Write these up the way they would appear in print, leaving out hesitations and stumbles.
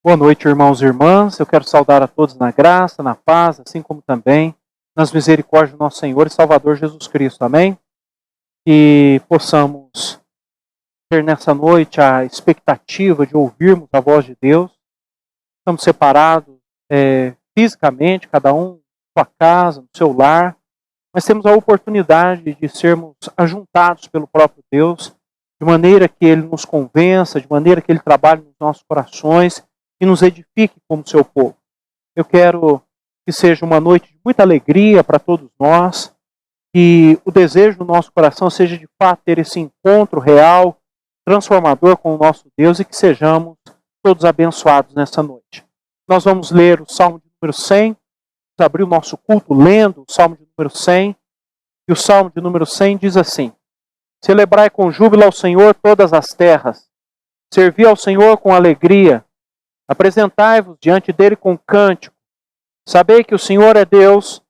Boa noite, irmãos e irmãs. Eu quero saudar a todos na graça, na paz, assim como também nas misericórdias do nosso Senhor e Salvador Jesus Cristo. Amém? Que possamos ter nessa noite a expectativa de ouvirmos a voz de Deus. Estamos separados fisicamente, cada um na sua casa, no seu lar, mas temos a oportunidade de sermos ajuntados pelo próprio Deus, de maneira que Ele nos convença, de maneira que Ele trabalhe nos nossos corações e nos edifique como seu povo. Eu quero que seja uma noite de muita alegria para todos nós, que o desejo do nosso coração seja de fato ter esse encontro real, transformador com o nosso Deus e que sejamos todos abençoados nessa noite. Nós vamos ler o Salmo de número 100, vamos abrir o nosso culto lendo o Salmo de número 100, e o Salmo de número 100 diz assim: Celebrai com júbilo ao Senhor todas as terras, servi ao Senhor com alegria, apresentai-vos diante dele com cântico. Sabei que o Senhor é Deus,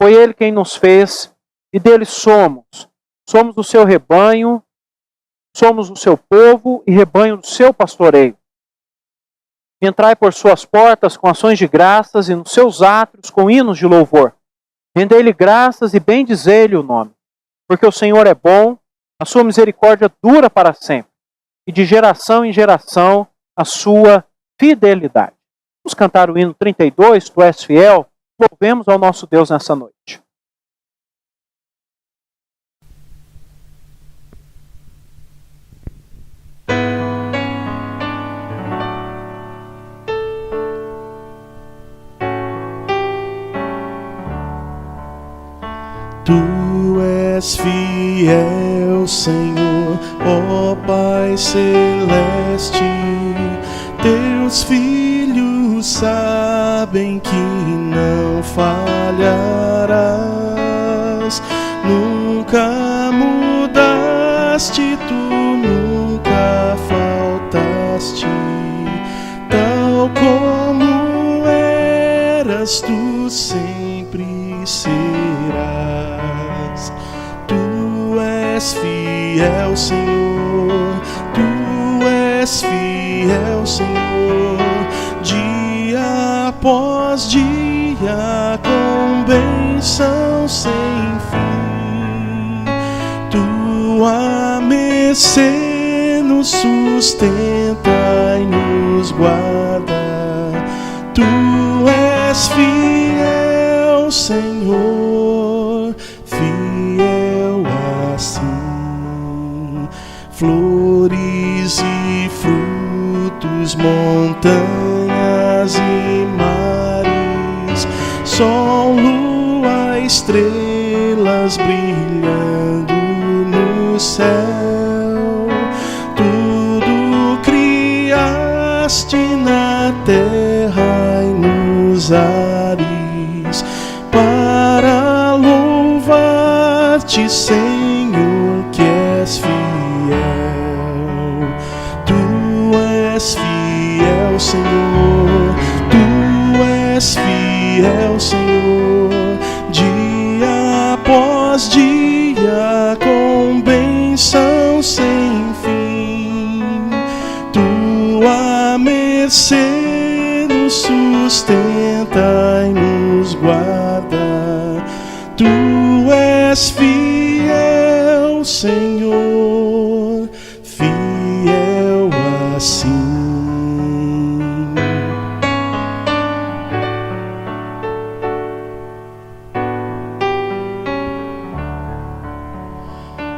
foi Ele quem nos fez, e dele somos. Somos o seu rebanho, somos o seu povo e rebanho do seu pastoreio. Entrai por suas portas com ações de graças e nos seus átrios com hinos de louvor. Rendei-lhe graças e bendizei-lhe o nome. Porque o Senhor é bom, a sua misericórdia dura para sempre, e de geração em geração a sua fidelidade. Vamos cantar o hino 32, Tu és fiel. Louvemos ao nosso Deus nessa noite. Tu és fiel, Senhor, ó Pai Celeste. Teus filhos sabem que não falharás. Nunca mudaste, tu nunca faltaste. Tal como eras, tu sempre serás. Tu és fiel, Senhor, tu és fiel, Senhor, dia após dia, com bênção sem fim. Tua mercê nos sustenta e nos guarda. Tu és fiel, Senhor, fiel assim. Flores e frutos, montanhas e mares, sol, lua, estrelas brilhando no céu. Tudo criaste na terra e nos ares, para louvar-te, Senhor, que és fiel. Tu és fiel, Senhor, tu és fiel, Senhor, dia após dia, com bênção sem fim. Tua mercê nos sustenta e nos guarda. Tu és fiel, Senhor, fiel assim.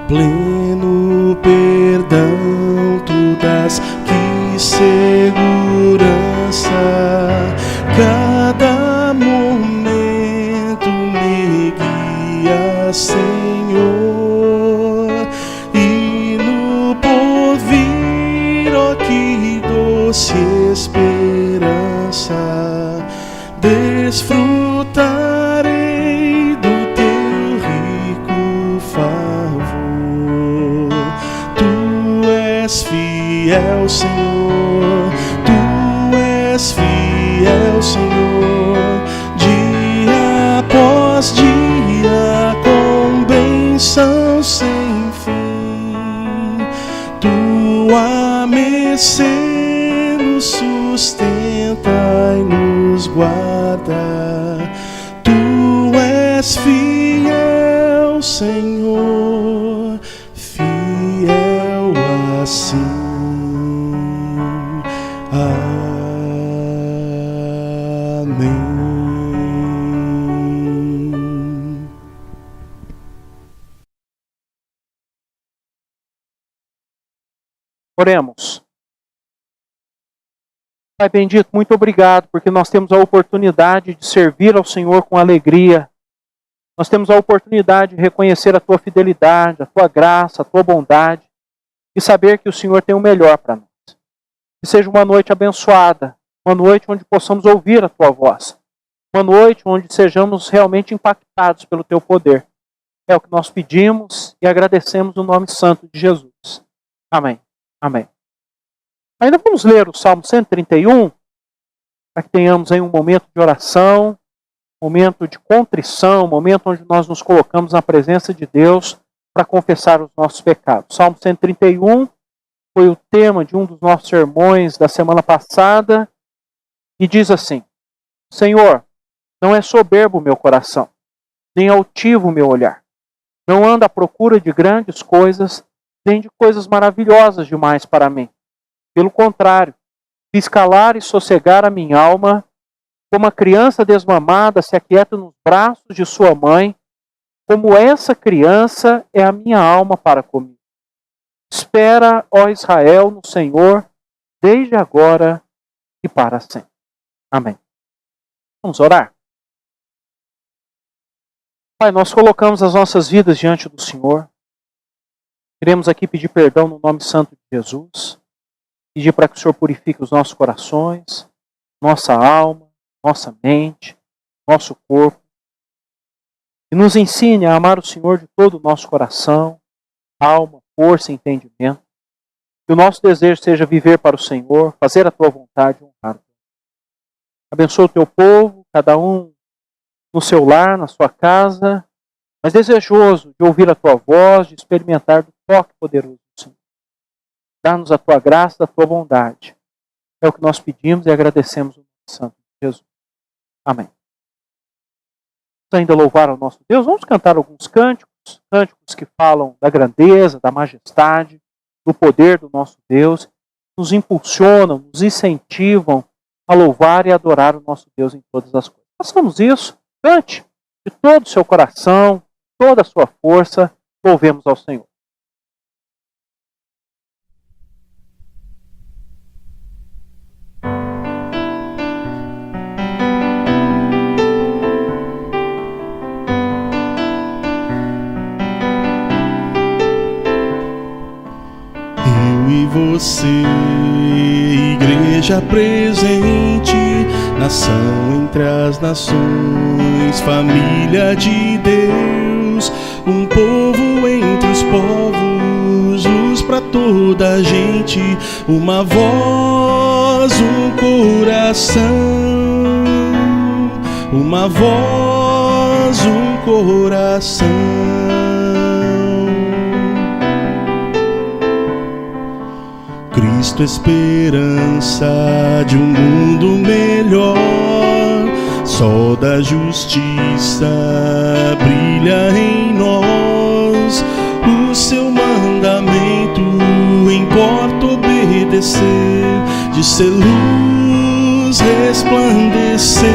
Pleno perdão tu dás, que segurança. Cada momento me guia, Senhor, e no porvir, ó que doce esperança, desfrutarei do teu rico favor. Tu és fiel, Senhor, tu és fiel, Senhor, dia após dia, com bênção sem fim. Tua mercê nos sustenta Pai nos guarda. Tu és fiel, Senhor, fiel assim. Amém. Oremos. Pai bendito, muito obrigado, porque nós temos a oportunidade de servir ao Senhor com alegria. Nós temos a oportunidade de reconhecer a Tua fidelidade, a Tua graça, a Tua bondade e saber que o Senhor tem o melhor para nós. Que seja uma noite abençoada, uma noite onde possamos ouvir a Tua voz, uma noite onde sejamos realmente impactados pelo Teu poder. É o que nós pedimos e agradecemos no nome santo de Jesus. Amém. Amém. Ainda vamos ler o Salmo 131, para que tenhamos aí um momento de oração, um momento de contrição, um momento onde nós nos colocamos na presença de Deus para confessar os nossos pecados. Salmo 131 foi o tema de um dos nossos sermões da semana passada e diz assim: Senhor, não é soberbo o meu coração, nem altivo o meu olhar. Não anda à procura de grandes coisas, nem de coisas maravilhosas demais para mim. Pelo contrário, fiz calar e sossegar a minha alma, como a criança desmamada se aquieta nos braços de sua mãe, como essa criança é a minha alma para comigo. Espera, ó Israel, no Senhor, desde agora e para sempre. Amém. Vamos orar? Pai, nós colocamos as nossas vidas diante do Senhor. Queremos aqui pedir perdão no nome santo de Jesus. Pedir para que o Senhor purifique os nossos corações, nossa alma, nossa mente, nosso corpo. E nos ensine a amar o Senhor de todo o nosso coração, alma, força e entendimento. Que o nosso desejo seja viver para o Senhor, fazer a Tua vontade e honrar. Abençoa o Teu povo, cada um no seu lar, na sua casa, mas desejoso de ouvir a Tua voz, de experimentar do toque poderoso do Senhor. Dá-nos a Tua graça, a Tua bondade. É o que nós pedimos e agradecemos o nome santo de Jesus. Amém. Vamos ainda louvar ao nosso Deus. Vamos cantar alguns cânticos, cânticos que falam da grandeza, da majestade, do poder do nosso Deus, nos impulsionam, nos incentivam a louvar e adorar o nosso Deus em todas as coisas. Façamos isso, cante de todo o seu coração, toda a sua força, louvemos ao Senhor. Você, igreja presente, nação entre as nações, família de Deus, um povo entre os povos, luz para toda a gente, uma voz, um coração, uma voz, um coração. Cristo, esperança de um mundo melhor, sol da justiça brilha em nós, o seu mandamento importa obedecer, de ser luz resplandecer,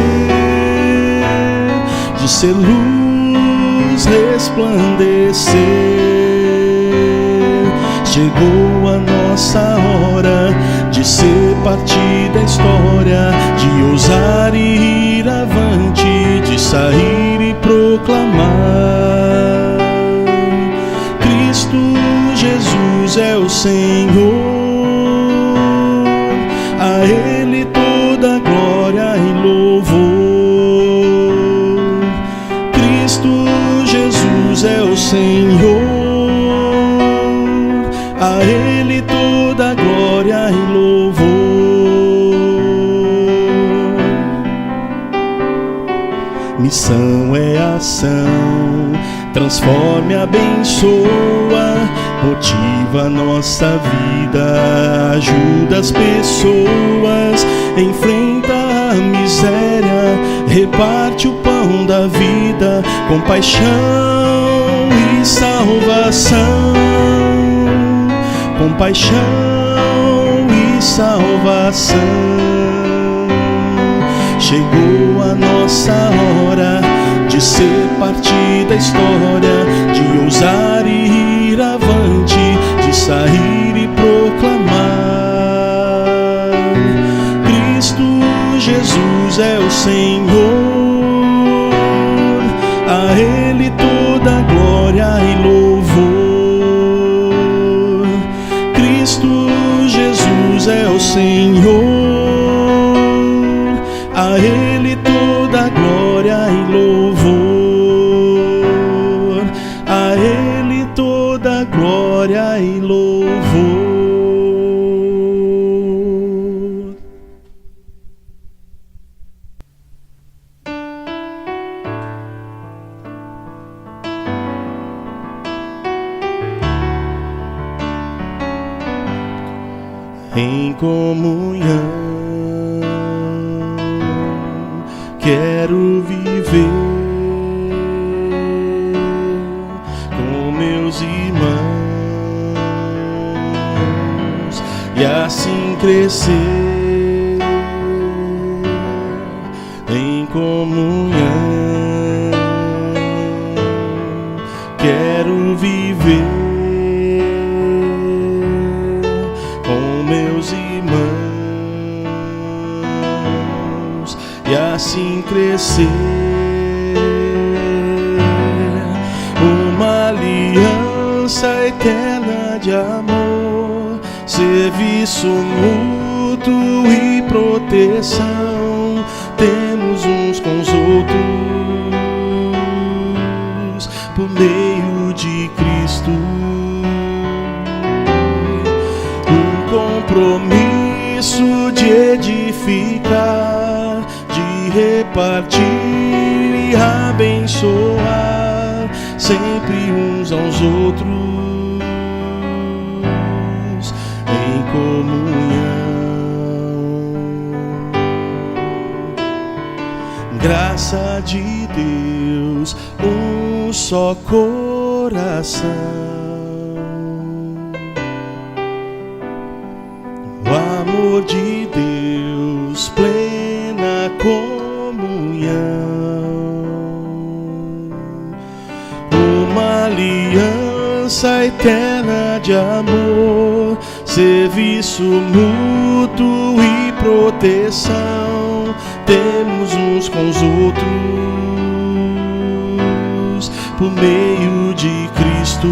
de ser luz resplandecer. Chegou a nossa hora de ser parte da história, de ousar e ir avante, de sair e proclamar. Cristo Jesus é o Senhor, a Ele toda glória e louvor. Cristo Jesus é o Senhor, a Ele toda glória e louvor. Missão é ação, transforme, abençoa, motiva a nossa vida, ajuda as pessoas, enfrenta a miséria, reparte o pão da vida, compaixão e salvação, compaixão e salvação. Chegou a nossa hora de ser parte da história, de ousar e ir avante, de sair e proclamar: Cristo Jesus é o Senhor, a Ele toda glória e louvor. Cristo Jesus é o Senhor, a Ele toda glória e louvor, a Ele toda glória e louvor. Em comunhão quero viver com meus irmãos e assim crescer. Em comunhão quero viver com meus irmãos e assim crescer. Uma aliança eterna de amor, serviço mútuo e proteção temos uns com os outros por meio de Cristo. Um compromisso de edificar, de repartir e abençoar sempre uns aos outros em comunhão. Graça de Deus, um só coração, o amor de Deus, plena comunhão, uma aliança eterna de amor, serviço mútuo e proteção temos uns com os outros por meio de Cristo.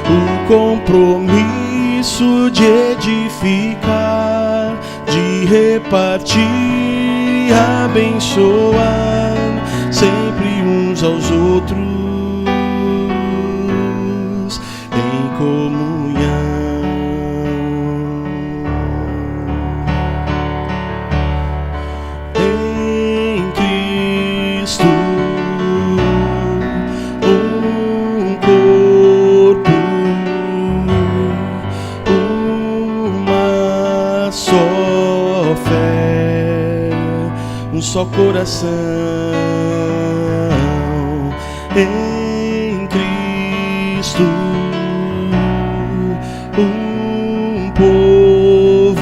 O compromisso de edificar, de repartir e abençoar sempre uns aos outros em comunhão. Em Cristo, um corpo, uma só fé, um só coração. Em Cristo, um povo,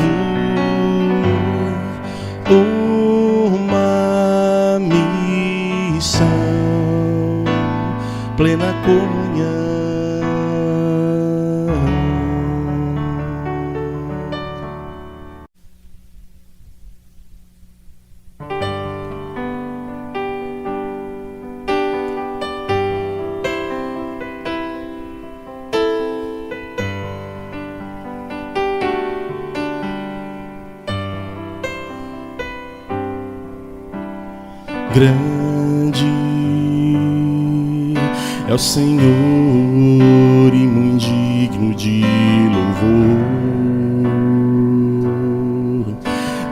uma missão, plena comunhão. Grande é o Senhor e muito digno de louvor.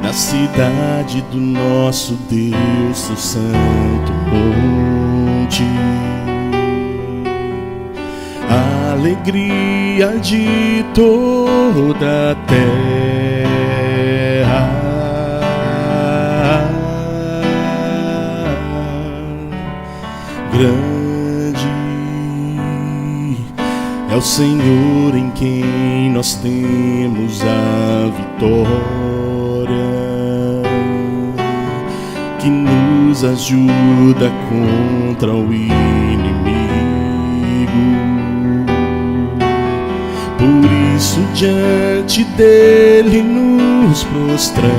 Na cidade do nosso Deus, seu santo monte, a alegria de toda a terra. É o Senhor em quem nós temos a vitória, que nos ajuda contra o inimigo. Por isso diante dele nos prostramos,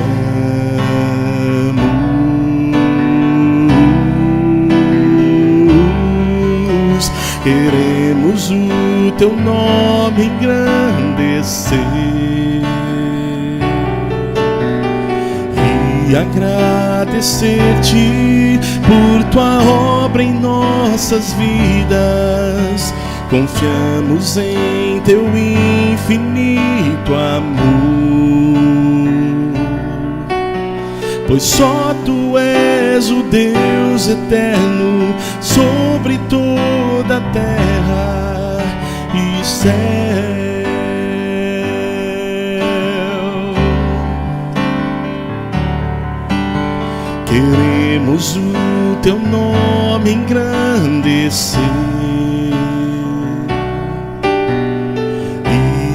queremos o teu nome engrandecer e agradecer-te por tua obra em nossas vidas. Confiamos em teu infinito amor, pois só tu és o Deus eterno sobre toda a terra e céu. Queremos o teu nome engrandecer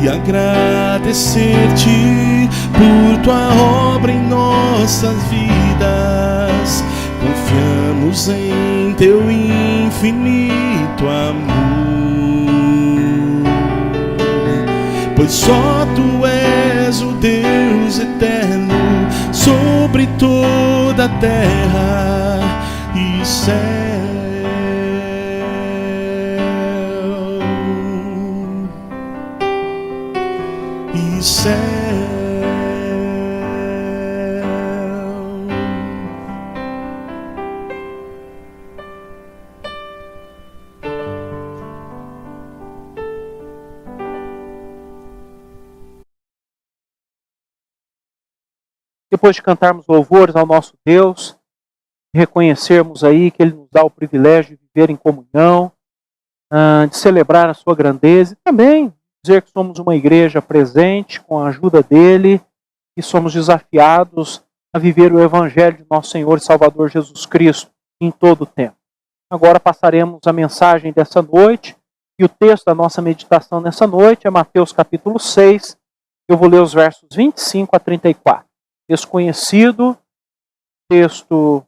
e agradecer-te por tua obra em nossas vidas. Confiamos em teu infinito amor, pois só tu és o Deus eterno sobre toda a terra e céu. Céu. Depois de cantarmos louvores ao nosso Deus, reconhecermos aí que Ele nos dá o privilégio de viver em comunhão, de celebrar a sua grandeza e também dizer que somos uma igreja presente com a ajuda dele e somos desafiados a viver o Evangelho de nosso Senhor e Salvador Jesus Cristo em todo o tempo. Agora passaremos a mensagem dessa noite e o texto da nossa meditação nessa noite é Mateus capítulo 6. Eu vou ler os versos 25 a 34. Texto conhecido, texto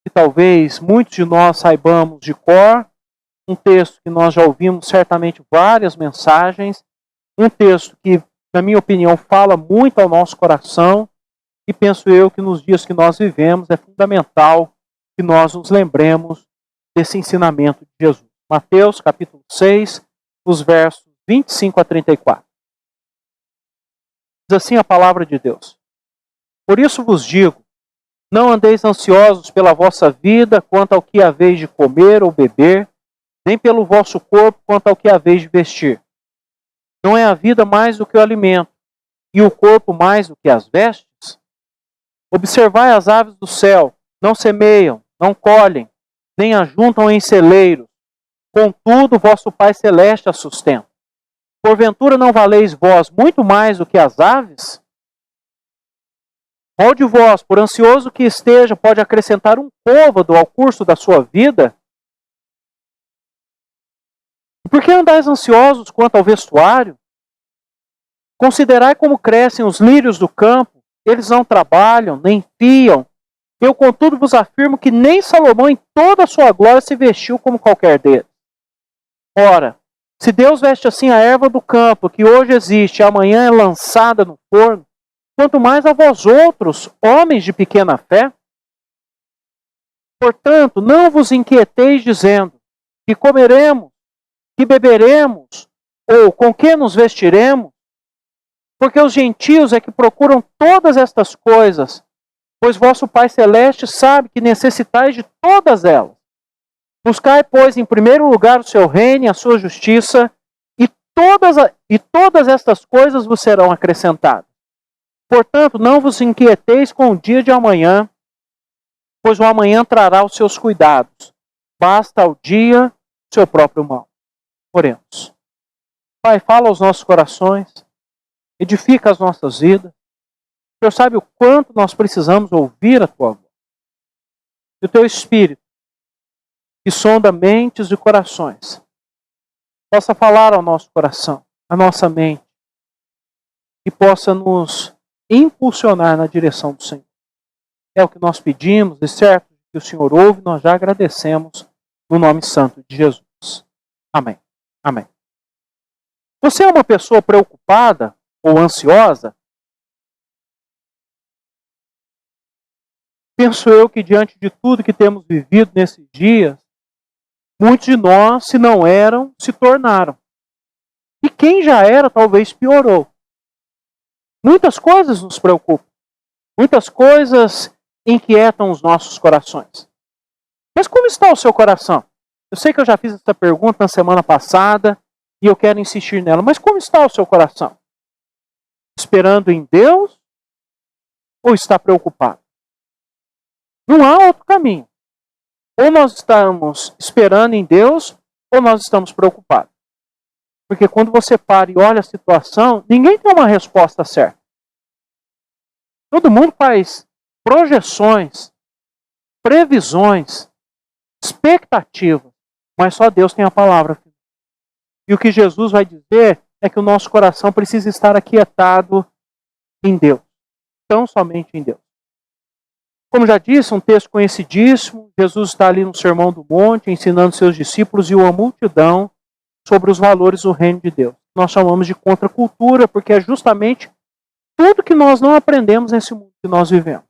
que talvez muitos de nós saibamos de cor, um texto que nós já ouvimos certamente várias mensagens, um texto que, na minha opinião, fala muito ao nosso coração e penso eu que nos dias que nós vivemos é fundamental que nós nos lembremos desse ensinamento de Jesus. Mateus capítulo 6, os versos 25 a 34. Diz assim a palavra de Deus: Por isso vos digo, não andeis ansiosos pela vossa vida quanto ao que haveis de comer ou beber, nem pelo vosso corpo quanto ao que haveis de vestir. Não é a vida mais do que o alimento, e o corpo mais do que as vestes? Observai as aves do céu, não semeiam, não colhem, nem ajuntam em celeiros, contudo vosso Pai Celeste as sustenta. Porventura não valeis vós muito mais do que as aves? Qual de vós, por ansioso que esteja, pode acrescentar um côvado ao curso da sua vida? Por que andais ansiosos quanto ao vestuário? Considerai como crescem os lírios do campo, eles não trabalham, nem fiam. Eu, contudo, vos afirmo que nem Salomão, em toda a sua glória, se vestiu como qualquer deles. Ora, se Deus veste assim a erva do campo, que hoje existe e amanhã é lançada no forno, quanto mais a vós outros, homens de pequena fé? Portanto, não vos inquieteis dizendo, que comeremos, que beberemos, ou com que nos vestiremos? Porque os gentios é que procuram todas estas coisas, pois vosso Pai Celeste sabe que necessitais de todas elas. Buscai, pois, em primeiro lugar o seu reino e a sua justiça, e todas estas coisas vos serão acrescentadas. Portanto, não vos inquieteis com o dia de amanhã, pois o amanhã trará os seus cuidados. Basta ao dia seu próprio mal. Oremos. Pai, fala aos nossos corações, edifica as nossas vidas. O Senhor sabe o quanto nós precisamos ouvir a Tua voz. E o Teu Espírito, que sonda mentes e corações, possa falar ao nosso coração, à nossa mente, e possa nos impulsionar na direção do Senhor. É o que nós pedimos, e certo que o Senhor ouve, nós já agradecemos no nome santo de Jesus. Amém. Amém. Você é uma pessoa preocupada ou ansiosa? Penso eu que diante de tudo que temos vivido nesses dias, muitos de nós, se não eram, se tornaram. E quem já era, talvez piorou. Muitas coisas nos preocupam. Muitas coisas inquietam os nossos corações. Mas como está o seu coração? Eu sei que eu já fiz essa pergunta na semana passada e eu quero insistir nela. Mas como está o seu coração? Esperando em Deus ou está preocupado? Não há outro caminho. Ou nós estamos esperando em Deus ou nós estamos preocupados. Porque quando você para e olha a situação, ninguém tem uma resposta certa. Todo mundo faz projeções, previsões, expectativas, mas só Deus tem a palavra. E o que Jesus vai dizer é que o nosso coração precisa estar aquietado em Deus, tão somente em Deus. Como já disse, um texto conhecidíssimo, Jesus está ali no Sermão do Monte, ensinando seus discípulos e uma multidão sobre os valores do reino de Deus. Nós chamamos de contracultura, porque é justamente tudo que nós não aprendemos nesse mundo que nós vivemos.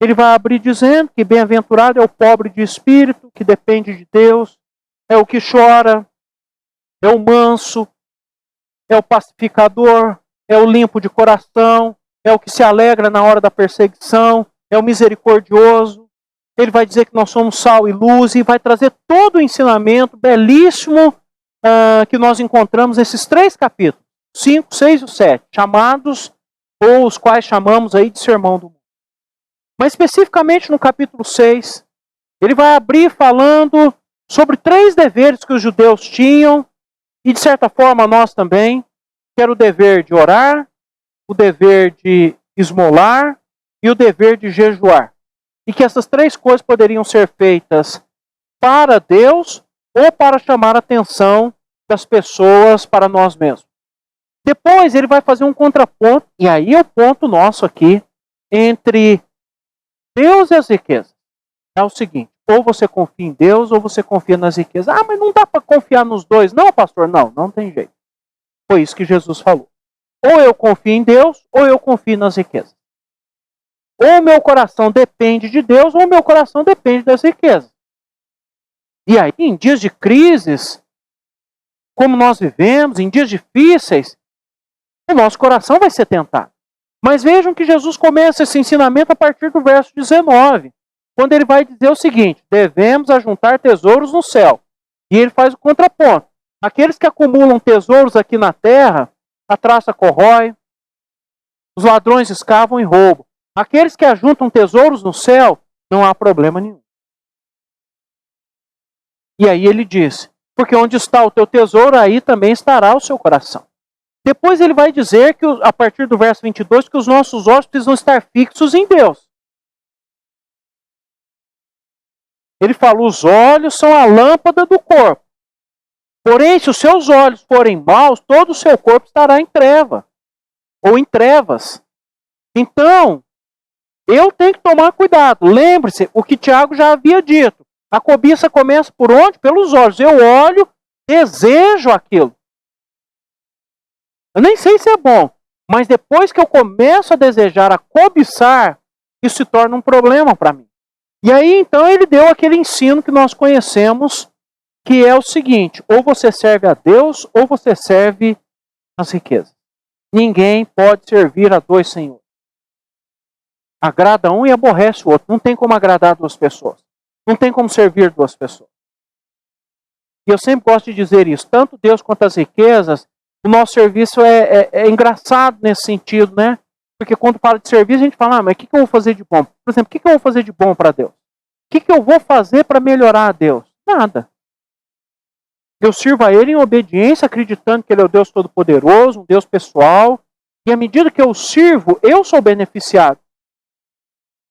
Ele vai abrir dizendo que bem-aventurado é o pobre de espírito, que depende de Deus, é o que chora, é o manso, é o pacificador, é o limpo de coração, é o que se alegra na hora da perseguição, é o misericordioso. Ele vai dizer que nós somos sal e luz e vai trazer todo o ensinamento belíssimo que nós encontramos nesses 3 capítulos, 5, 6 e 7, chamados, ou os quais chamamos aí de Sermão do Monte. Mas especificamente no capítulo 6, ele vai abrir falando sobre 3 deveres que os judeus tinham, e de certa forma nós também, que era o dever de orar, o dever de esmolar e o dever de jejuar. E que essas 3 coisas poderiam ser feitas para Deus ou para chamar a atenção das pessoas para nós mesmos. Depois ele vai fazer um contraponto, e aí é o ponto nosso aqui, entre Deus e as riquezas. É o seguinte, ou você confia em Deus ou você confia nas riquezas. Ah, mas não dá para confiar nos dois. Não, pastor, não tem jeito. Foi isso que Jesus falou. Ou eu confio em Deus ou eu confio nas riquezas. Ou meu coração depende de Deus ou meu coração depende das riquezas. E aí, em dias de crises, como nós vivemos, em dias difíceis, o nosso coração vai ser tentado. Mas vejam que Jesus começa esse ensinamento a partir do verso 19, quando ele vai dizer o seguinte: devemos ajuntar tesouros no céu. E ele faz o contraponto. Aqueles que acumulam tesouros aqui na terra, a traça corrói, os ladrões escavam e roubam. Aqueles que ajuntam tesouros no céu, não há problema nenhum. E aí ele diz, porque onde está o teu tesouro, aí também estará o seu coração. Depois ele vai dizer, que a partir do verso 22, que os nossos olhos precisam estar fixos em Deus. Ele fala, os olhos são a lâmpada do corpo. Porém, se os seus olhos forem maus, todo o seu corpo estará em treva, ou em trevas. Então, eu tenho que tomar cuidado. Lembre-se, o que Tiago já havia dito. A cobiça começa por onde? Pelos olhos. Eu olho, desejo aquilo. Eu nem sei se é bom, mas depois que eu começo a desejar, a cobiçar, isso se torna um problema para mim. E aí, então, ele deu aquele ensino que nós conhecemos, que é o seguinte: ou você serve a Deus, ou você serve as riquezas. Ninguém pode servir a 2 senhores. Agrada um e aborrece o outro. Não tem como agradar 2 pessoas. Não tem como servir 2 pessoas. E eu sempre gosto de dizer isso. Tanto Deus quanto as riquezas, o nosso serviço é engraçado nesse sentido, né? Porque quando fala de serviço, a gente fala, mas o que eu vou fazer de bom? Por exemplo, o que eu vou fazer de bom para Deus? O que eu vou fazer para melhorar a Deus? Nada. Eu sirvo a Ele em obediência, acreditando que Ele é o Deus Todo-Poderoso, um Deus pessoal. E à medida que eu sirvo, eu sou beneficiado.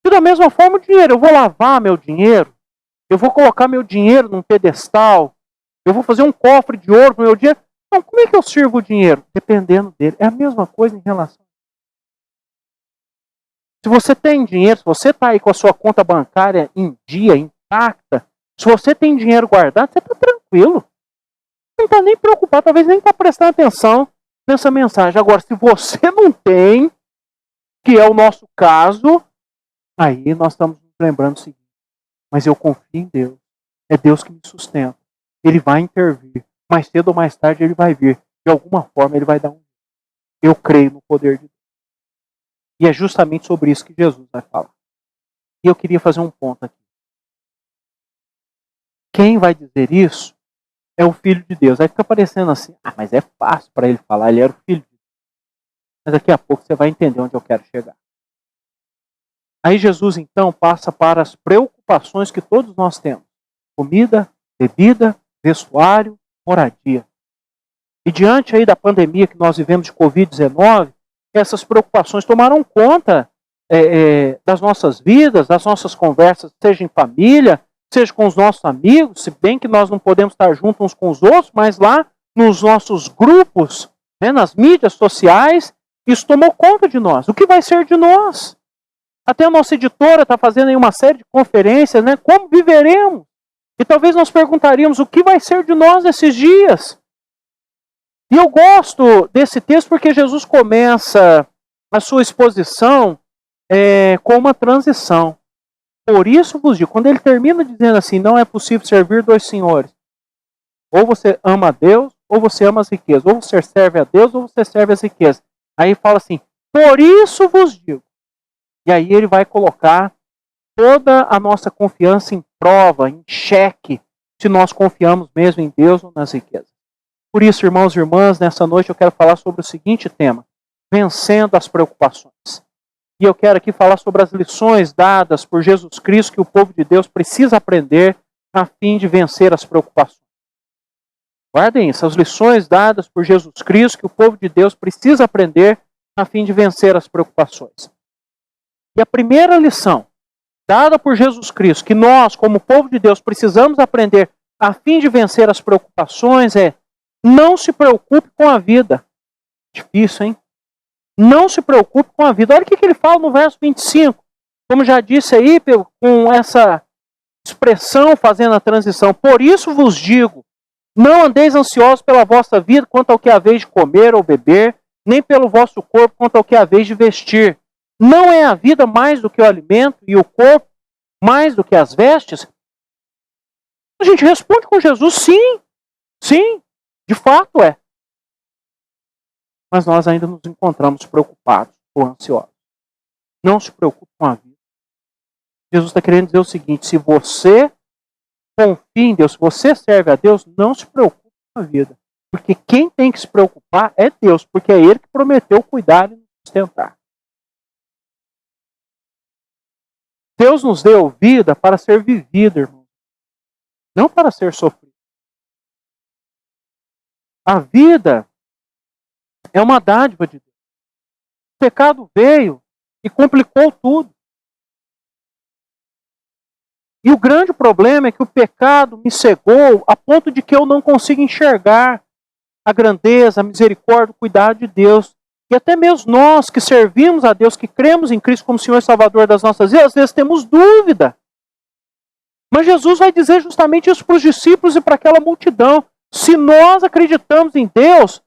E da mesma forma o dinheiro. Eu vou lavar meu dinheiro. Eu vou colocar meu dinheiro num pedestal. Eu vou fazer um cofre de ouro para o meu dinheiro. Então, como é que eu sirvo o dinheiro? Dependendo dele. É a mesma coisa em relação. Se você tem dinheiro, se você está aí com a sua conta bancária em dia, intacta, se você tem dinheiro guardado, você está tranquilo. Não está nem preocupado, talvez nem está prestando atenção nessa mensagem. Agora, se você não tem, que é o nosso caso, aí nós estamos nos lembrando o seguinte: mas eu confio em Deus. É Deus que me sustenta. Ele vai intervir. Mais cedo ou mais tarde ele vai vir. De alguma forma ele vai dar um. Eu creio no poder de Deus. E é justamente sobre isso que Jesus vai falar. E eu queria fazer um ponto aqui. Quem vai dizer isso é o Filho de Deus. Aí fica parecendo assim, mas é fácil para ele falar, ele era o Filho de Deus. Mas daqui a pouco você vai entender onde eu quero chegar. Aí Jesus então passa para as preocupações que todos nós temos. Comida, bebida, vestuário, moradia. E diante aí da pandemia que nós vivemos de Covid-19, essas preocupações tomaram conta das nossas vidas, das nossas conversas, seja em família, seja com os nossos amigos, se bem que nós não podemos estar juntos uns com os outros, mas lá nos nossos grupos, nas mídias sociais, isso tomou conta de nós. O que vai ser de nós? Até a nossa editora está fazendo aí uma série de conferências, como viveremos? E talvez nós perguntaríamos o que vai ser de nós nesses dias? E eu gosto desse texto porque Jesus começa a sua exposição com uma transição. Por isso vos digo, quando ele termina dizendo assim, não é possível servir dois senhores. Ou você ama a Deus, ou você ama as riquezas. Ou você serve a Deus, ou você serve as riquezas. Aí fala assim, por isso vos digo. E aí ele vai colocar toda a nossa confiança em prova, em xeque, se nós confiamos mesmo em Deus ou nas riquezas. Por isso, irmãos e irmãs, nessa noite eu quero falar sobre o seguinte tema, vencendo as preocupações. E eu quero aqui falar sobre as lições dadas por Jesus Cristo que o povo de Deus precisa aprender a fim de vencer as preocupações. Guardem isso, as lições dadas por Jesus Cristo que o povo de Deus precisa aprender a fim de vencer as preocupações. E a primeira lição dada por Jesus Cristo, que nós, como povo de Deus, precisamos aprender a fim de vencer as preocupações é: não se preocupe com a vida. Difícil, hein? Não se preocupe com a vida. Olha o que ele fala no verso 25. Como já disse aí, com essa expressão fazendo a transição. Por isso vos digo, não andeis ansiosos pela vossa vida quanto ao que haveis de comer ou beber, nem pelo vosso corpo quanto ao que haveis de vestir. Não é a vida mais do que o alimento e o corpo mais do que as vestes? A gente responde com Jesus, sim, sim, de fato é. Mas nós ainda nos encontramos preocupados ou ansiosos. Não se preocupe com a vida. Jesus está querendo dizer o seguinte, se você confia em Deus, se você serve a Deus, não se preocupe com a vida. Porque quem tem que se preocupar é Deus, porque é Ele que prometeu cuidar e nos sustentar. Deus nos deu vida para ser vivida, irmão. Não para ser sofrida. A vida é uma dádiva de Deus. O pecado veio e complicou tudo. E o grande problema é que o pecado me cegou a ponto de que eu não consigo enxergar a grandeza, a misericórdia, o cuidado de Deus. E até mesmo nós que servimos a Deus, que cremos em Cristo como Senhor e Salvador das nossas vidas, às vezes temos dúvida. Mas Jesus vai dizer justamente isso para os discípulos e para aquela multidão. Se nós acreditamos em Deus,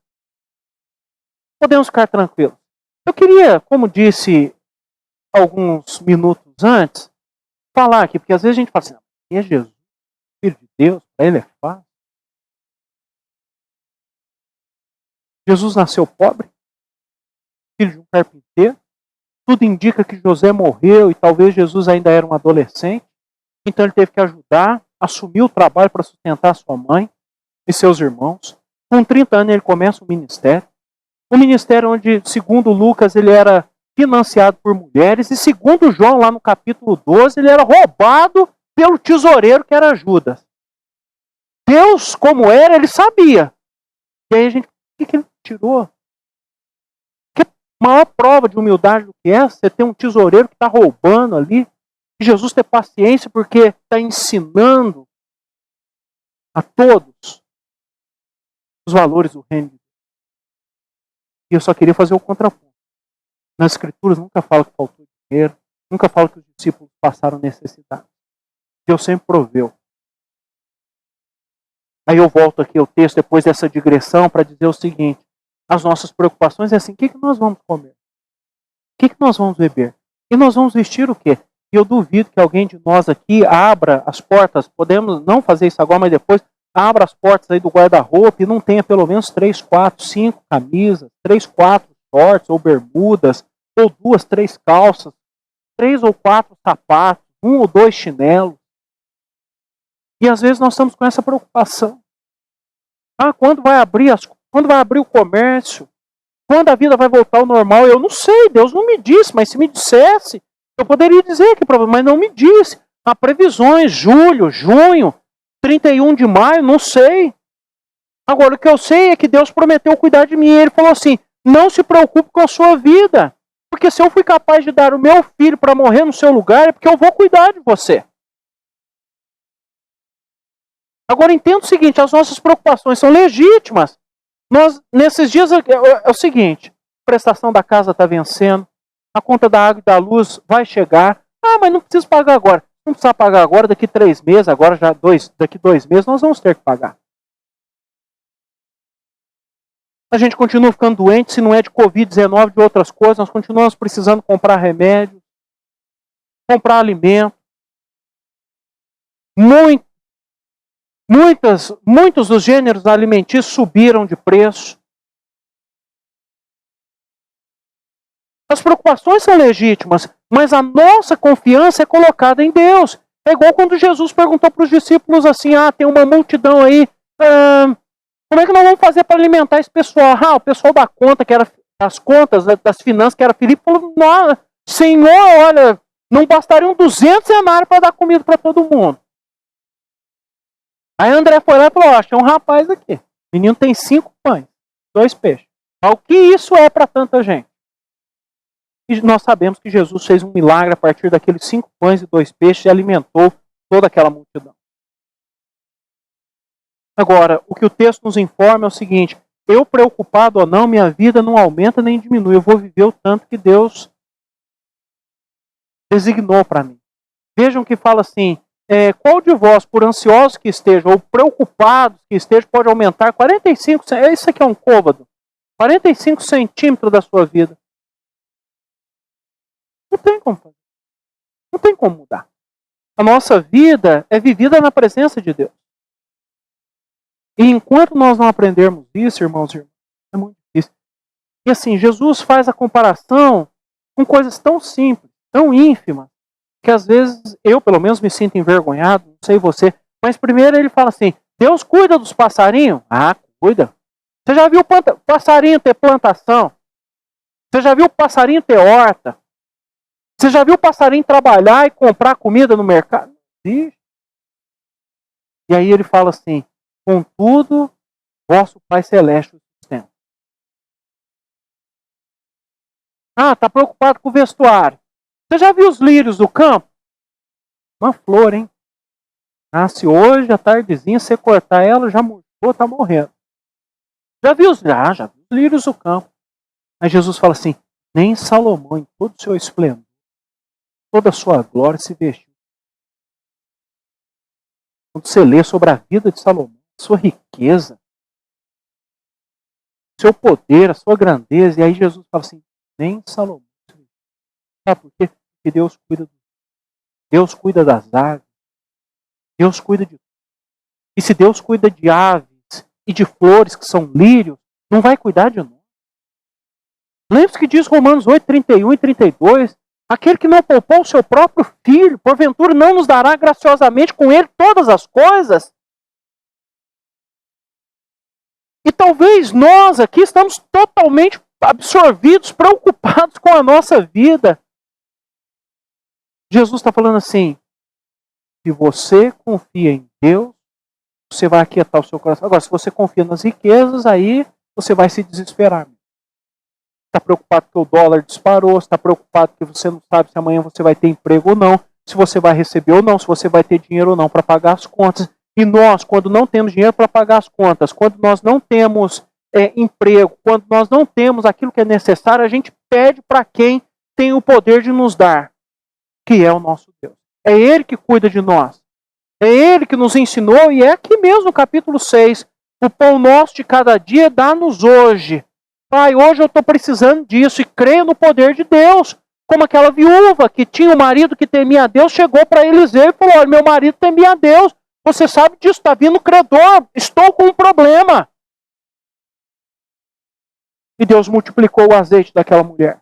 podemos ficar tranquilos. Eu queria, como disse alguns minutos antes, falar aqui, porque às vezes a gente fala assim, é Jesus, Filho de Deus, para ele é fácil. Jesus nasceu pobre, filho de um carpinteiro. Tudo indica que José morreu e talvez Jesus ainda era um adolescente. Então ele teve que ajudar, assumir o trabalho para sustentar sua mãe e seus irmãos. Com 30 anos ele começa o ministério. Um ministério onde, segundo Lucas, ele era financiado por mulheres. E segundo João, lá no capítulo 12, ele era roubado pelo tesoureiro que era Judas. Deus, como era, ele sabia. E aí a gente, o que ele tirou? Que maior prova de humildade do que essa? Você ter um tesoureiro que está roubando ali. E Jesus ter paciência porque está ensinando a todos os valores do reino de Deus. E eu só queria fazer o contraponto. Nas Escrituras nunca fala que faltou dinheiro, nunca fala que os discípulos passaram necessidade. Deus sempre proveu. Aí eu volto aqui ao texto, depois dessa digressão, para dizer o seguinte: as nossas preocupações é assim, o que nós vamos comer? O que nós vamos beber? E nós vamos vestir o quê? E eu duvido que alguém de nós aqui abra as portas, podemos não fazer isso agora, mas depois, abra as portas aí do guarda-roupa e não tenha pelo menos 3, 4, 5 camisas, 3, 4 shorts ou bermudas, ou 2, 3 calças, 3 ou 4 sapatos, 1 ou 2 chinelos. E às vezes nós estamos com essa preocupação. Quando vai abrir o comércio? Quando a vida vai voltar ao normal? Eu não sei, Deus não me disse, mas se me dissesse, eu poderia dizer que problema, mas não me disse. Há previsões, julho, junho, 31 de maio, não sei. Agora, o que eu sei é que Deus prometeu cuidar de mim. Ele falou assim: não se preocupe com a sua vida, porque se eu fui capaz de dar o meu filho para morrer no seu lugar, é porque eu vou cuidar de você. Agora, entenda o seguinte: as nossas preocupações são legítimas. Nós, nesses dias, é o seguinte: a prestação da casa está vencendo, a conta da água e da luz vai chegar. Mas não precisa pagar agora. Não precisa pagar agora, daqui 3 meses, agora já daqui 2 meses, nós vamos ter que pagar. A gente continua ficando doente, se não é de Covid-19, de outras coisas, nós continuamos precisando comprar remédio, comprar alimento. Muitos dos gêneros alimentícios subiram de preço. As preocupações são legítimas, mas a nossa confiança é colocada em Deus. É igual quando Jesus perguntou para os discípulos assim: tem uma multidão aí, como é que nós vamos fazer para alimentar esse pessoal? O pessoal da conta, que era das contas, das finanças, que era Filipe, falou: Senhor, olha, não bastariam 200 denários para dar comida para todo mundo. Aí André foi lá e falou: achei um rapaz aqui. O menino tem 5 pães, 2 peixes. O que isso é para tanta gente? E nós sabemos que Jesus fez um milagre a partir daqueles 5 pães e 2 peixes e alimentou toda aquela multidão. Agora, o que o texto nos informa é o seguinte: eu preocupado ou não, minha vida não aumenta nem diminui. Eu vou viver o tanto que Deus designou para mim. Vejam que fala assim: qual de vós, por ansiosos que estejam, ou preocupados que estejam, pode aumentar 45 centímetros? Isso aqui é um côvado. 45 centímetros da sua vida. Não tem como fazer. Não tem como mudar. A nossa vida é vivida na presença de Deus. E enquanto nós não aprendermos isso, irmãos e irmãs, é muito difícil. E assim, Jesus faz a comparação com coisas tão simples, tão ínfimas, que às vezes eu, pelo menos, me sinto envergonhado, não sei você, mas primeiro ele fala assim: Deus cuida dos passarinhos? Cuida. Você já viu passarinho ter plantação? Você já viu o passarinho ter horta? Você já viu o passarinho trabalhar e comprar comida no mercado? Sim. E aí ele fala assim: contudo, vosso Pai Celeste o sustenta. Está preocupado com o vestuário. Você já viu os lírios do campo? Uma flor, hein? Nasce hoje, à tardezinha, você cortar ela, já murchou, está morrendo. Já viu os lírios do campo? Aí Jesus fala assim: nem Salomão, em todo o seu esplendor, toda a sua glória, se vestiu. Quando você lê sobre a vida de Salomão, sua riqueza, seu poder, a sua grandeza, e aí Jesus fala assim: nem Salomão. Sabe por quê? Porque Deus cuida das aves. Deus cuida de tudo. E se Deus cuida de aves e de flores que são lírios, não vai cuidar de nós? Lembre-se que diz Romanos 8, 31 e 32, aquele que não poupou o seu próprio filho, porventura não nos dará graciosamente com ele todas as coisas? E talvez nós aqui estamos totalmente absorvidos, preocupados com a nossa vida. Jesus está falando assim: se você confia em Deus, você vai aquietar o seu coração. Agora, se você confia nas riquezas, aí você vai se desesperar. Está preocupado que o dólar disparou, está preocupado que você não sabe se amanhã você vai ter emprego ou não, se você vai receber ou não, se você vai ter dinheiro ou não para pagar as contas. E nós, quando não temos dinheiro para pagar as contas, quando nós não temos emprego, quando nós não temos aquilo que é necessário, a gente pede para quem tem o poder de nos dar, que é o nosso Deus. É Ele que cuida de nós. É Ele que nos ensinou, e é aqui mesmo no capítulo 6. O pão nosso de cada dia dá-nos hoje. Pai, hoje eu estou precisando disso, e creio no poder de Deus. Como aquela viúva que tinha um marido que temia a Deus, chegou para Eliseu e falou: olha, meu marido temia a Deus. Você sabe disso, está vindo credor, estou com um problema. E Deus multiplicou o azeite daquela mulher.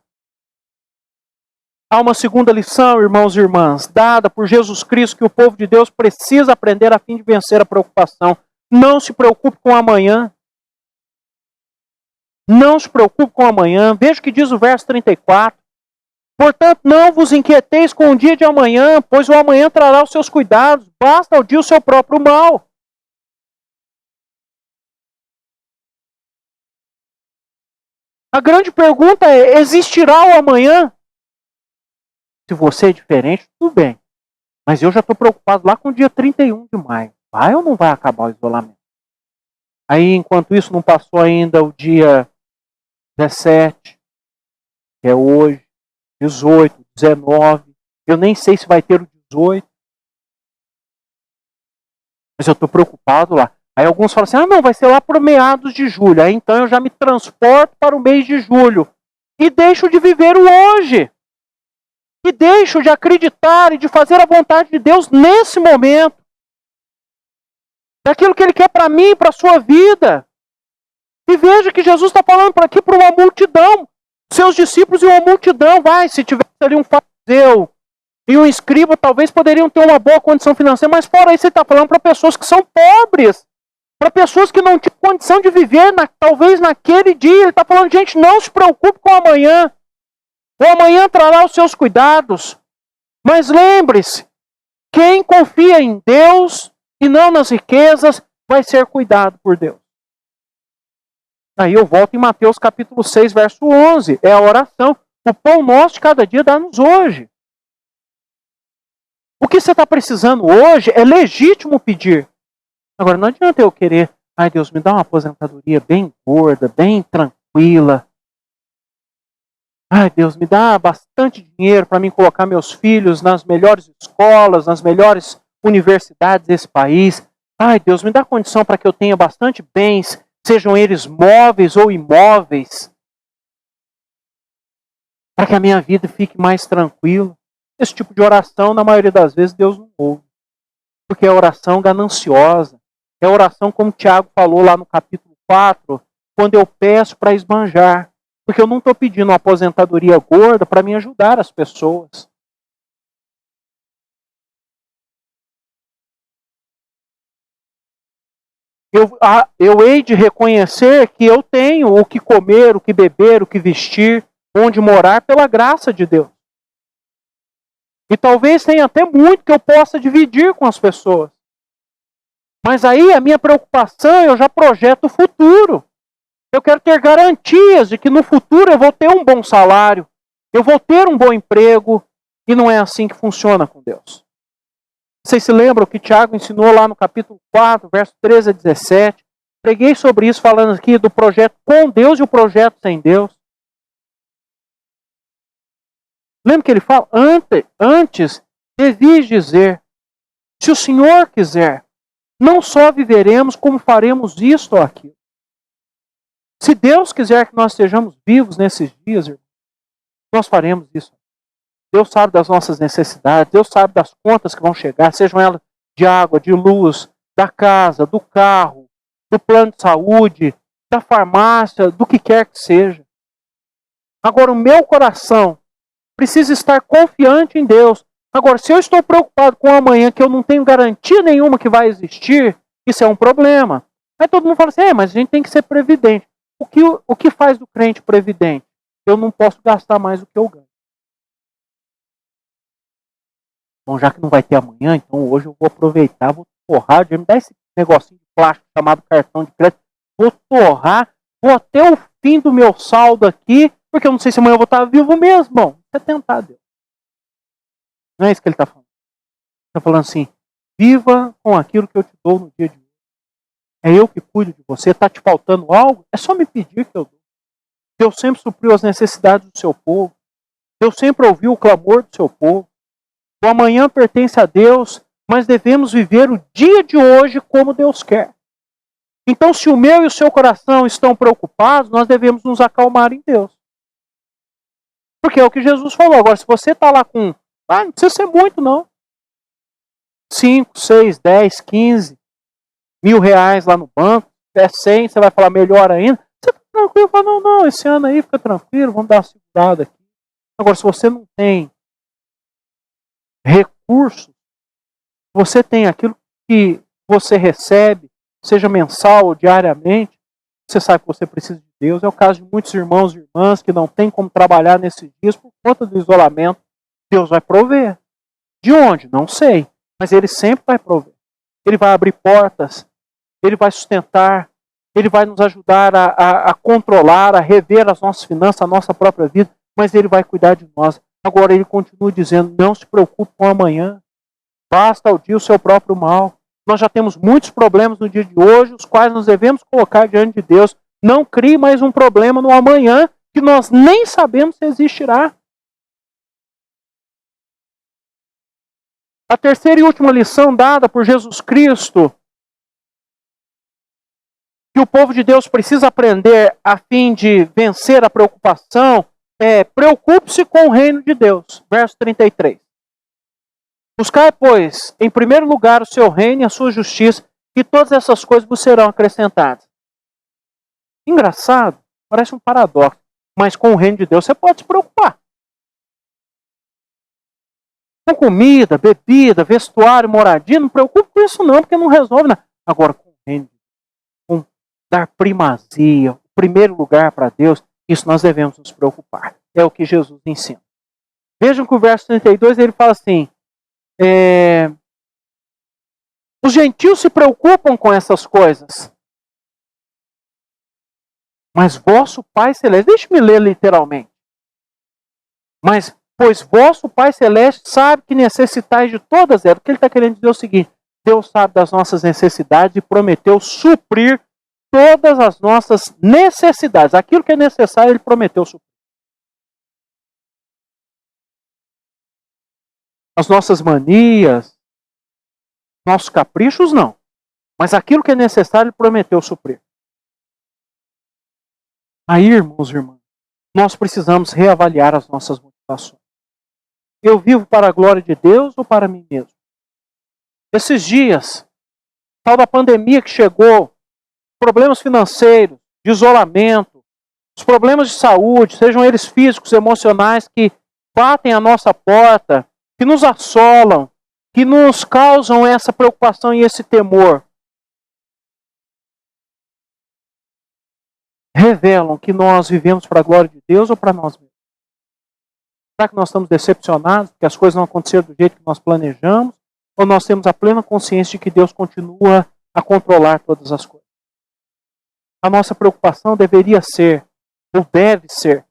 Há uma segunda lição, irmãos e irmãs, dada por Jesus Cristo, que o povo de Deus precisa aprender a fim de vencer a preocupação. Não se preocupe com amanhã. Não se preocupe com amanhã. Veja o que diz o verso 34. Portanto, não vos inquieteis com o dia de amanhã, pois o amanhã trará os seus cuidados. Basta ao dia o seu próprio mal. A grande pergunta é: existirá o amanhã? Se você é diferente, tudo bem. Mas eu já estou preocupado lá com o dia 31 de maio. Vai ou não vai acabar o isolamento? Aí, enquanto isso, não passou ainda o dia 17, que é hoje, 18, 19. Eu nem sei se vai ter o 18. Mas eu estou preocupado lá. Aí alguns falam assim: não, vai ser lá por meados de julho. Aí então eu já me transporto para o mês de julho. E deixo de viver o hoje. E deixo de acreditar e de fazer a vontade de Deus nesse momento. Daquilo que Ele quer para mim, para a sua vida. E veja que Jesus está falando para aqui para uma multidão. Seus discípulos e uma multidão. Se tivesse ali um fariseu e um escriba, talvez poderiam ter uma boa condição financeira. Mas fora isso, Ele está falando para pessoas que são pobres. Para pessoas que não tinham condição de viver, talvez naquele dia. Ele está falando: gente, não se preocupe com o amanhã. O amanhã trará os seus cuidados. Mas lembre-se, quem confia em Deus e não nas riquezas, vai ser cuidado por Deus. Aí eu volto em Mateus capítulo 6, verso 11. É a oração. O pão nosso de cada dia dá-nos hoje. O que você está precisando hoje é legítimo pedir. Agora, não adianta eu querer: ai Deus, me dá uma aposentadoria bem gorda, bem tranquila. Ai Deus, me dá bastante dinheiro para mim colocar meus filhos nas melhores escolas, nas melhores universidades desse país. Ai Deus, me dá condição para que eu tenha bastante bens, sejam eles móveis ou imóveis, para que a minha vida fique mais tranquila. Esse tipo de oração, na maioria das vezes, Deus não ouve. Porque é oração gananciosa. É oração como Tiago falou lá no capítulo 4, quando eu peço para esbanjar. Porque eu não estou pedindo uma aposentadoria gorda para me ajudar as pessoas. Eu hei de reconhecer que eu tenho o que comer, o que beber, o que vestir, onde morar, pela graça de Deus. E talvez tenha até muito que eu possa dividir com as pessoas. Mas aí a minha preocupação, eu já projeto o futuro. Eu quero ter garantias de que no futuro eu vou ter um bom salário, eu vou ter um bom emprego, e não é assim que funciona com Deus. Vocês se lembram que Tiago ensinou lá no capítulo 4, verso 13 a 17? Preguei sobre isso falando aqui do projeto com Deus e o projeto sem Deus. Lembra que ele fala? Antes devias dizer: se o Senhor quiser, não só viveremos, como faremos isto ou aquilo. Se Deus quiser que nós estejamos vivos nesses dias, irmão, nós faremos isso. Deus sabe das nossas necessidades, Deus sabe das contas que vão chegar, sejam elas de água, de luz, da casa, do carro, do plano de saúde, da farmácia, do que quer que seja. Agora, o meu coração precisa estar confiante em Deus. Agora, se eu estou preocupado com o amanhã, que eu não tenho garantia nenhuma que vai existir, isso é um problema. Aí todo mundo fala assim: mas a gente tem que ser previdente. O que faz do crente previdente? Eu não posso gastar mais do que eu ganho. Bom, já que não vai ter amanhã, então hoje eu vou aproveitar, vou torrar, me dá esse negocinho de plástico chamado cartão de crédito, vou torrar, vou até o fim do meu saldo aqui, porque eu não sei se amanhã eu vou estar vivo mesmo. Bom, isso é tentar Deus. Não é isso que ele está falando. Ele está falando assim: Viva com aquilo que eu te dou no dia de hoje. É eu que cuido de você. Está te faltando algo? É só me pedir que eu dou. Deus sempre supriu as necessidades do seu povo. Deus sempre ouviu o clamor do seu povo. O amanhã pertence a Deus, mas devemos viver o dia de hoje como Deus quer. Então, se o meu e o seu coração estão preocupados, nós devemos nos acalmar em Deus. Porque é o que Jesus falou. Agora, se você está lá com... não precisa ser muito, não. 5, 6, 10, 15 mil reais lá no banco. Se é 100, você vai falar melhor ainda. Você está tranquilo, fala, não, esse ano aí fica tranquilo, vamos dar uma segurada aqui. Agora, se você não tem recursos, você tem aquilo que você recebe, seja mensal ou diariamente, você sabe que você precisa de Deus. É o caso de muitos irmãos e irmãs que não têm como trabalhar nesses dias por conta do isolamento. Deus vai prover. De onde? Não sei. Mas Ele sempre vai prover. Ele vai abrir portas. Ele vai sustentar. Ele vai nos ajudar a controlar, a rever as nossas finanças, a nossa própria vida. Mas Ele vai cuidar de nós. Agora Ele continua dizendo, não se preocupe com amanhã. Basta ao dia o seu próprio mal. Nós já temos muitos problemas no dia de hoje, os quais nós devemos colocar diante de Deus. Não crie mais um problema no amanhã, que nós nem sabemos se existirá. A terceira e última lição dada por Jesus Cristo, que o povo de Deus precisa aprender a fim de vencer a preocupação, é preocupe-se com o reino de Deus. Verso 33. Buscai, pois, em primeiro lugar o seu reino e a sua justiça, e todas essas coisas vos serão acrescentadas. Engraçado, parece um paradoxo, mas com o reino de Deus você pode se preocupar. Com comida, bebida, vestuário, moradia, não preocupe com isso não, porque não resolve nada. Agora, com o reino de Deus, com dar primazia, o primeiro lugar para Deus, isso nós devemos nos preocupar. É o que Jesus ensina. Vejam que o verso 32 ele fala assim, os gentios se preocupam com essas coisas, mas vosso Pai Celeste, deixe-me ler literalmente, mas pois vosso Pai Celeste sabe que necessitais de todas elas. O que ele está querendo dizer é o seguinte, Deus sabe das nossas necessidades e prometeu suprir todas as nossas necessidades. Aquilo que é necessário, Ele prometeu suprir. As nossas manias, nossos caprichos, não. Mas aquilo que é necessário, Ele prometeu suprir. Aí, irmãos e irmãs, nós precisamos reavaliar as nossas motivações. Eu vivo para a glória de Deus ou para mim mesmo? Esses dias, tal da pandemia que chegou, problemas financeiros, de isolamento, os problemas de saúde, sejam eles físicos, emocionais, que batem a nossa porta, que nos assolam, que nos causam essa preocupação e esse temor, revelam que nós vivemos para a glória de Deus ou para nós mesmos? Será que nós estamos decepcionados porque as coisas não aconteceram do jeito que nós planejamos? Ou nós temos a plena consciência de que Deus continua a controlar todas as coisas? A nossa preocupação deveria ser, ou deve ser,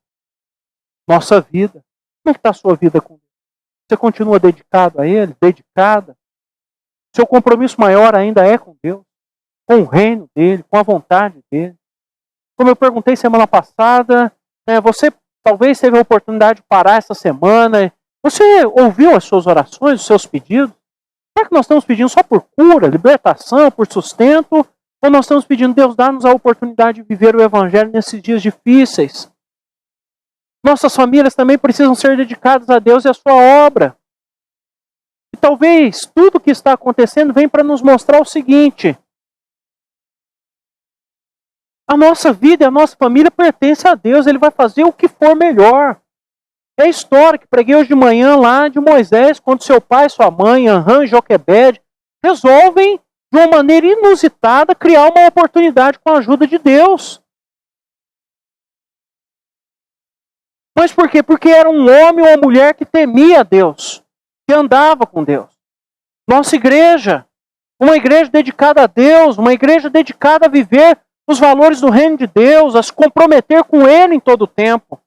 nossa vida. Como é que está a sua vida com Deus? Você continua dedicado a Ele? Dedicada? Seu compromisso maior ainda é com Deus? Com o reino dEle? Com a vontade dEle? Como eu perguntei semana passada, você talvez teve a oportunidade de parar essa semana. Você ouviu as suas orações, os seus pedidos? Será que nós estamos pedindo só por cura, libertação, por sustento? Ou nós estamos pedindo, Deus, dá-nos a oportunidade de viver o Evangelho nesses dias difíceis? Nossas famílias também precisam ser dedicadas a Deus e a sua obra. E talvez tudo o que está acontecendo vem para nos mostrar o seguinte: a nossa vida e a nossa família pertence a Deus, Ele vai fazer o que for melhor. É a história que preguei hoje de manhã lá de Moisés, quando seu pai, sua mãe, Anrã e Joquebede, resolvem, de uma maneira inusitada, criar uma oportunidade com a ajuda de Deus. Mas por quê? Porque era um homem ou uma mulher que temia Deus, que andava com Deus. Nossa igreja, uma igreja dedicada a Deus, uma igreja dedicada a viver os valores do reino de Deus, a se comprometer com Ele em todo o tempo.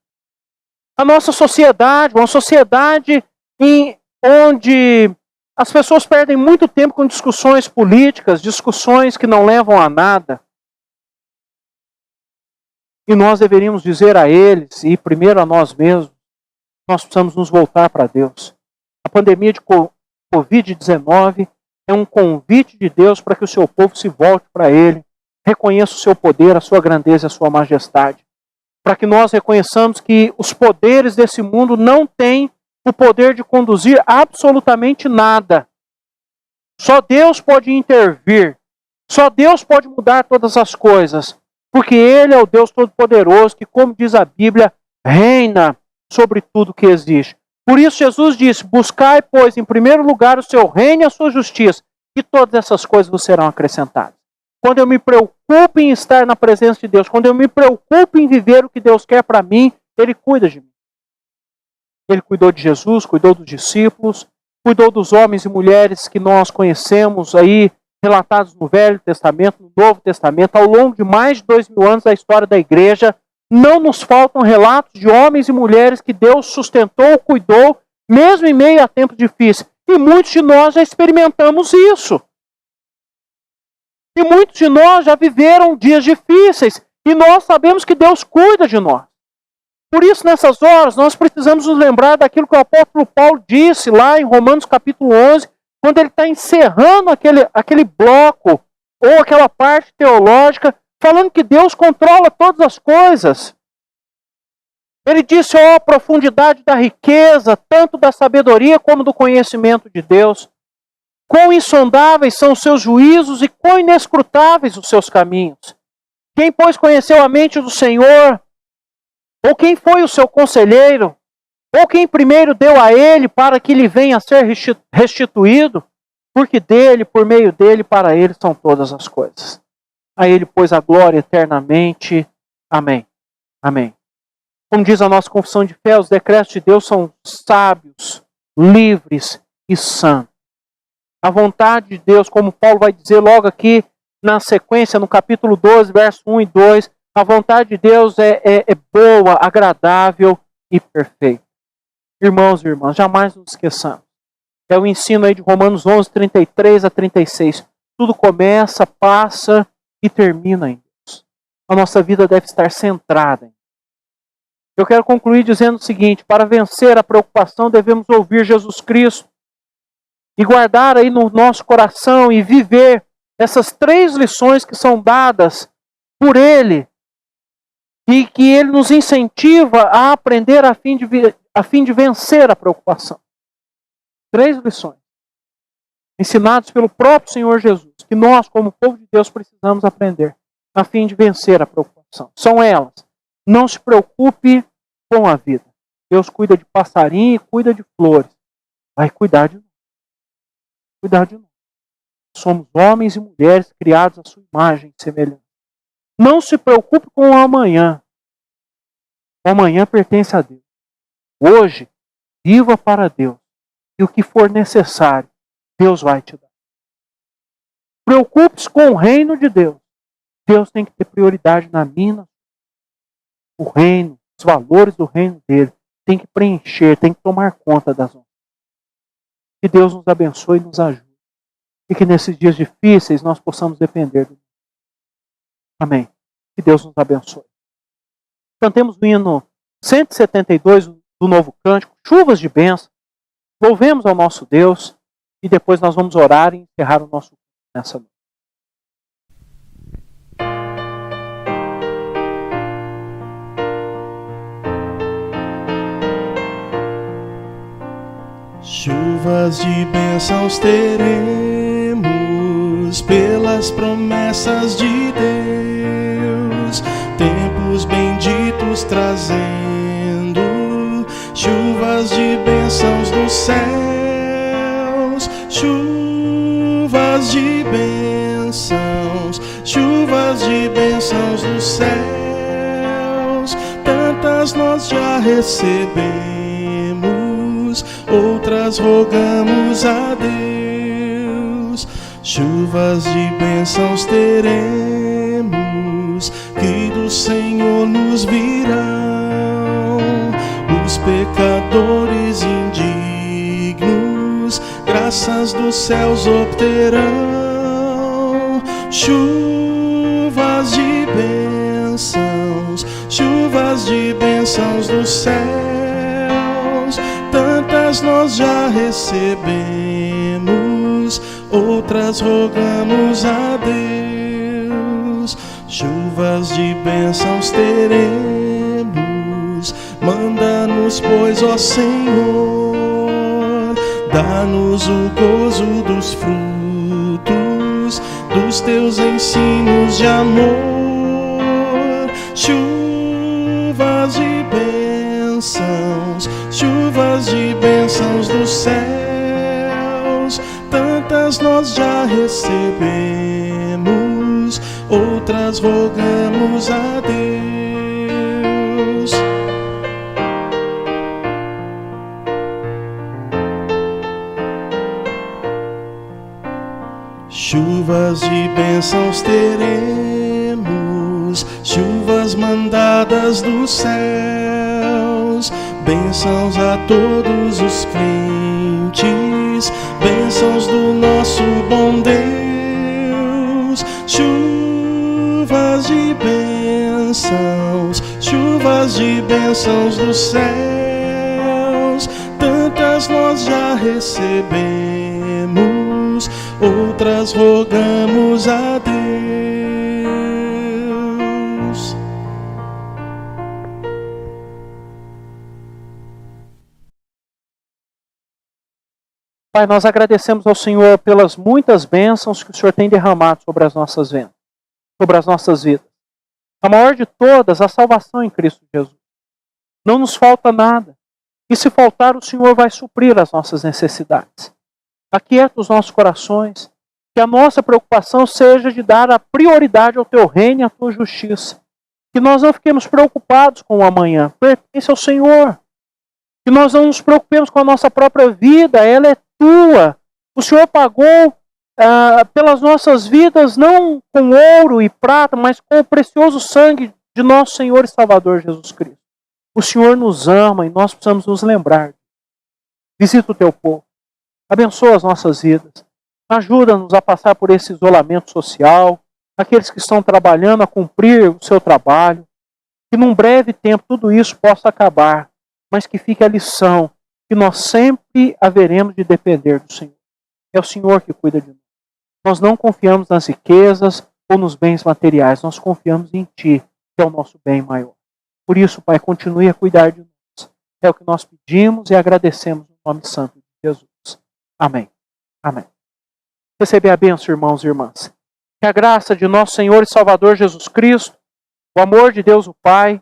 A nossa sociedade, uma sociedade onde As pessoas perdem muito tempo com discussões políticas, discussões que não levam a nada. E nós deveríamos dizer a eles, e primeiro a nós mesmos, nós precisamos nos voltar para Deus. A pandemia de Covid-19 é um convite de Deus para que o seu povo se volte para Ele, reconheça o seu poder, a sua grandeza e a sua majestade. Para que nós reconheçamos que os poderes desse mundo não têm o poder de conduzir absolutamente nada. Só Deus pode intervir. Só Deus pode mudar todas as coisas. Porque Ele é o Deus Todo-Poderoso que, como diz a Bíblia, reina sobre tudo que existe. Por isso Jesus disse, buscai, pois, em primeiro lugar o seu reino e a sua justiça, e todas essas coisas vos serão acrescentadas. Quando eu me preocupo em estar na presença de Deus, quando eu me preocupo em viver o que Deus quer para mim, Ele cuida de mim. Ele cuidou de Jesus, cuidou dos discípulos, cuidou dos homens e mulheres que nós conhecemos aí, relatados no Velho Testamento, no Novo Testamento, ao longo de mais de 2000 anos da história da igreja. Não nos faltam relatos de homens e mulheres que Deus sustentou, cuidou, mesmo em meio a tempos difíceis. E muitos de nós já experimentamos isso. E muitos de nós já viveram dias difíceis. E nós sabemos que Deus cuida de nós. Por isso, nessas horas, nós precisamos nos lembrar daquilo que o apóstolo Paulo disse lá em Romanos capítulo 11, quando ele está encerrando aquele bloco, ou aquela parte teológica, falando que Deus controla todas as coisas. Ele disse, ó, profundidade da riqueza, tanto da sabedoria como do conhecimento de Deus. Quão insondáveis são os seus juízos e quão inescrutáveis os seus caminhos. Quem, pois, conheceu a mente do Senhor? Ou quem foi o seu conselheiro? Ou quem primeiro deu a ele para que lhe venha a ser restituído? Porque dele, por meio dele, para ele são todas as coisas. A ele, pois, a glória eternamente. Amém. Amém. Como diz a nossa confissão de fé, os decretos de Deus são sábios, livres e santos. A vontade de Deus, como Paulo vai dizer logo aqui na sequência, no capítulo 12, verso 1 e 2, a vontade de Deus é boa, agradável e perfeita. Irmãos e irmãs, jamais nos esqueçamos. É o ensino aí de Romanos 11, 33 a 36. Tudo começa, passa e termina em Deus. A nossa vida deve estar centrada em Deus. Eu quero concluir dizendo o seguinte, para vencer a preocupação devemos ouvir Jesus Cristo e guardar aí no nosso coração e viver essas 3 lições que são dadas por Ele e que Ele nos incentiva a aprender a fim de vencer a preocupação. 3 lições ensinadas pelo próprio Senhor Jesus, que nós, como povo de Deus, precisamos aprender a fim de vencer a preocupação. São elas. Não se preocupe com a vida. Deus cuida de passarinho e cuida de flores. Vai cuidar de nós. Cuidar de nós. Somos homens e mulheres criados à sua imagem e semelhança. Não se preocupe com o amanhã. O amanhã pertence a Deus. Hoje, viva para Deus. E o que for necessário, Deus vai te dar. Preocupe-se com o reino de Deus. Deus tem que ter prioridade na minha. O reino, os valores do reino dele, tem que preencher, tem que tomar conta das nossas. Que Deus nos abençoe e nos ajude. E que nesses dias difíceis nós possamos depender de Deus. Amém. Que Deus nos abençoe. Cantemos o hino 172 do Novo Cântico, Chuvas de Bênção. Louvemos ao nosso Deus e depois nós vamos orar e encerrar o nosso culto nessa noite. Chuvas de bênçãos teremos pelas promessas de Deus, tempos benditos trazendo chuvas de bênçãos dos céus, chuvas de bênçãos, chuvas de bênçãos dos céus, tantas nós já recebemos, outras rogamos a Deus. Chuvas de bênçãos teremos, que do Senhor nos virão. Os pecadores indignos, graça forças dos céus obterão chuvas de bênçãos dos céus. Tantas nós já recebemos, outras rogamos a Deus. Chuvas de bênçãos teremos, manda-nos, pois, ó Senhor, dá-nos o gozo dos frutos dos teus ensinos de amor. Chuvas de bênçãos dos céus, tantas nós já recebemos, outras rogamos a Deus. Chuvas de bênçãos teremos, chuvas mandadas dos céus, bênçãos a todos os crentes, bênçãos do nosso bom Deus. Chuvas de bênçãos dos céus, tantas nós já recebemos, outras rogamos a Deus. Pai, nós agradecemos ao Senhor pelas muitas bênçãos que o Senhor tem derramado sobre as nossas vidas. A maior de todas, a salvação em Cristo Jesus. Não nos falta nada. E se faltar, o Senhor vai suprir as nossas necessidades. Aquieta os nossos corações. Que a nossa preocupação seja de dar a prioridade ao Teu reino e à Tua justiça. Que nós não fiquemos preocupados com o amanhã. Pertence ao Senhor. Que nós não nos preocupemos com a nossa própria vida. Ela é Tua. O Senhor pagou pelas nossas vidas, não com ouro e prata, mas com o precioso sangue de nosso Senhor e Salvador Jesus Cristo. O Senhor nos ama e nós precisamos nos lembrar. Visita o Teu povo. Abençoa as nossas vidas. Ajuda-nos a passar por esse isolamento social. Aqueles que estão trabalhando a cumprir o seu trabalho. Que num breve tempo tudo isso possa acabar. Mas que fique a lição que nós sempre haveremos de depender do Senhor. É o Senhor que cuida de nós. Nós não confiamos nas riquezas ou nos bens materiais. Nós confiamos em Ti, que é o nosso bem maior. Por isso, Pai, continue a cuidar de nós. É o que nós pedimos e agradecemos no nome santo de Jesus. Amém. Amém. Receber a bênção, irmãos e irmãs. Que a graça de nosso Senhor e Salvador Jesus Cristo, o amor de Deus o Pai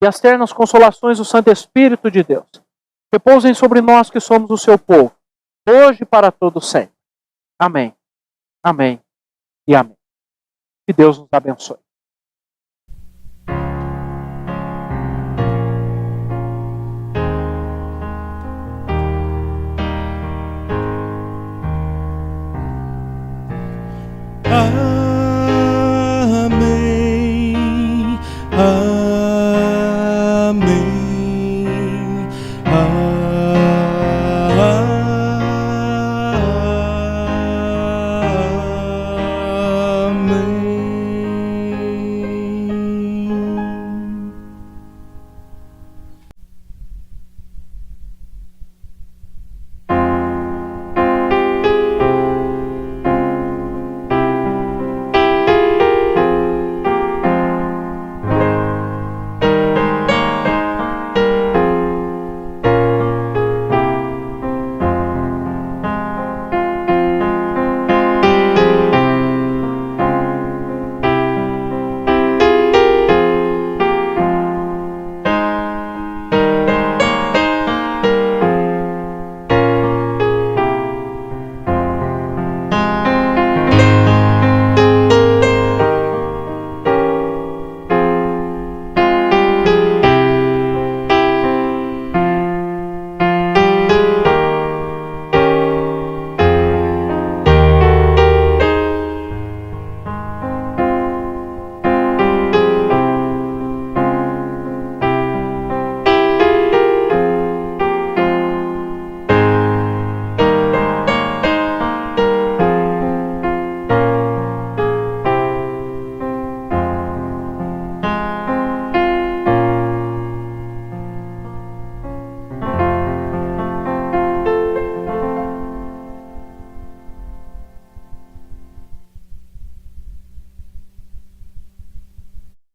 e as ternas consolações do Santo Espírito de Deus repousem sobre nós que somos o seu povo, hoje e para todo sempre. Amém. Amém e amém. Que Deus nos abençoe.